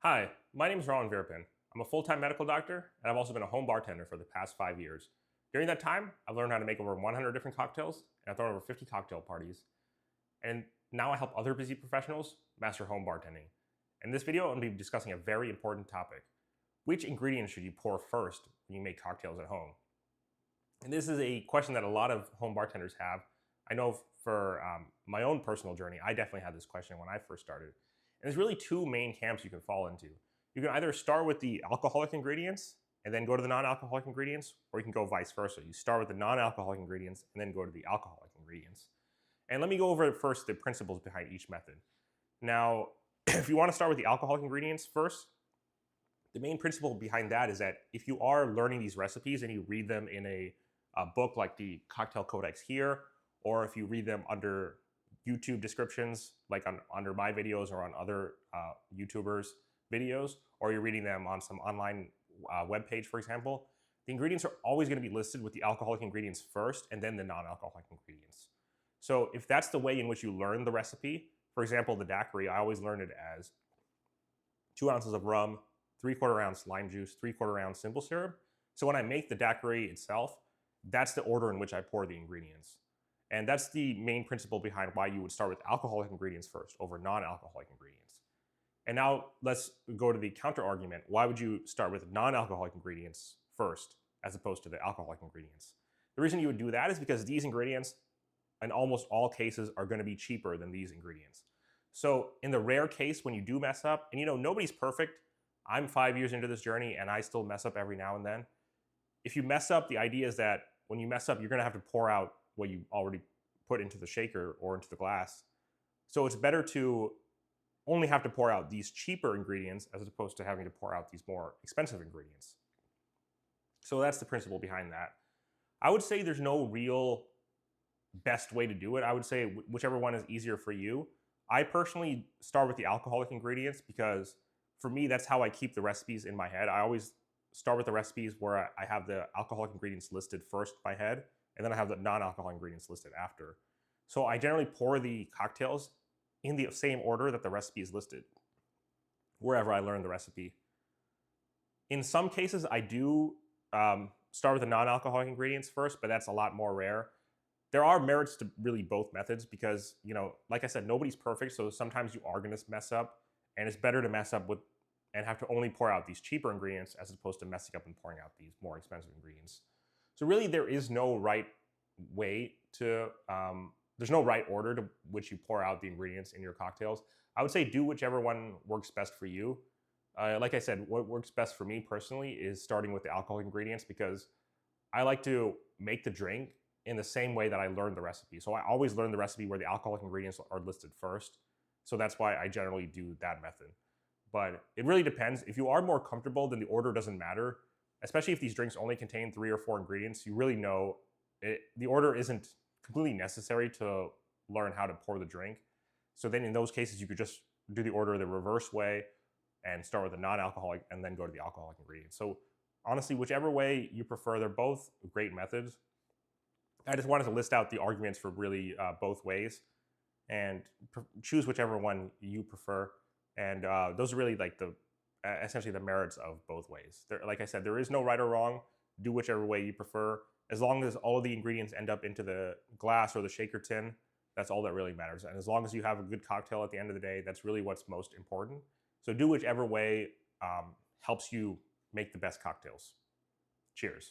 Hi, my name is Ron Verpin. I'm a full-time medical doctor, and I've also been a home bartender for the past 5 years. During that time, I've learned how to make over 100 different cocktails, and I've thrown over 50 cocktail parties. And now I help other busy professionals master home bartending. In this video, I'm going to be discussing a very important topic. Which ingredients should you pour first when you make cocktails at home? And this is a question that a lot of home bartenders have. I know for my own personal journey, I definitely had this question when I first started. And there's really two main camps you can fall into. You can either start with the alcoholic ingredients and then go to the non-alcoholic ingredients, or you can go vice versa. You start with the non-alcoholic ingredients and then go to the alcoholic ingredients. And let me go over first the principles behind each method. Now, if you want to start with the alcoholic ingredients first, the main principle behind that is that if you are learning these recipes and you read them in a book like the Cocktail Codex here, or if you read them under YouTube descriptions, like under my videos or on other YouTubers' videos, or you're reading them on some online web page, for example, the ingredients are always going to be listed with the alcoholic ingredients first and then the non-alcoholic ingredients. So if that's the way in which you learn the recipe, for example, the daiquiri, I always learn it as 2 ounces of rum, 3/4 ounce lime juice, 3/4 ounce simple syrup. So when I make the daiquiri itself, that's the order in which I pour the ingredients. And that's the main principle behind why you would start with alcoholic ingredients first over non-alcoholic ingredients. And now let's go to the counter argument. Why would you start with non-alcoholic ingredients first as opposed to the alcoholic ingredients? The reason you would do that is because these ingredients, in almost all cases, are going to be cheaper than these ingredients. So in the rare case when you do mess up, and nobody's perfect. I'm 5 years into this journey and I still mess up every now and then. If you mess up, the idea is that when you mess up, you're going to have to pour out what you already put into the shaker or into the glass. So it's better to only have to pour out these cheaper ingredients as opposed to having to pour out these more expensive ingredients. So that's the principle behind that. I would say there's no real best way to do it. I would say whichever one is easier for you. I personally start with the alcoholic ingredients because for me, that's how I keep the recipes in my head. I always start with the recipes where I have the alcoholic ingredients listed first in my head, and then I have the non-alcoholic ingredients listed after. So I generally pour the cocktails in the same order that the recipe is listed, wherever I learned the recipe. In some cases, I do start with the non-alcoholic ingredients first, but that's a lot more rare. There are merits to really both methods because, like I said, nobody's perfect, so sometimes you are going to mess up, and it's better to mess up with and have to only pour out these cheaper ingredients as opposed to messing up and pouring out these more expensive ingredients. So really, there is no right way to, there's no right order to which you pour out the ingredients in your cocktails. I would say do whichever one works best for you. Like I said, what works best for me personally is starting with the alcoholic ingredients because I like to make the drink in the same way that I learned the recipe. So I always learn the recipe where the alcoholic ingredients are listed first. So that's why I generally do that method. But it really depends. If you are more comfortable, then the order doesn't matter. Especially if these drinks only contain 3 or 4 ingredients, you really know the order isn't completely necessary to learn how to pour the drink. So then in those cases, you could just do the order the reverse way and start with the non-alcoholic and then go to the alcoholic ingredients. So honestly, whichever way you prefer, they're both great methods. I just wanted to list out the arguments for really both ways and choose whichever one you prefer. And those are really like essentially the merits of both ways. Like I said, there is no right or wrong. Do whichever way you prefer. As long as all of the ingredients end up into the glass or the shaker tin, that's all that really matters. And as long as you have a good cocktail at the end of the day, that's really what's most important. So do whichever way helps you make the best cocktails. Cheers.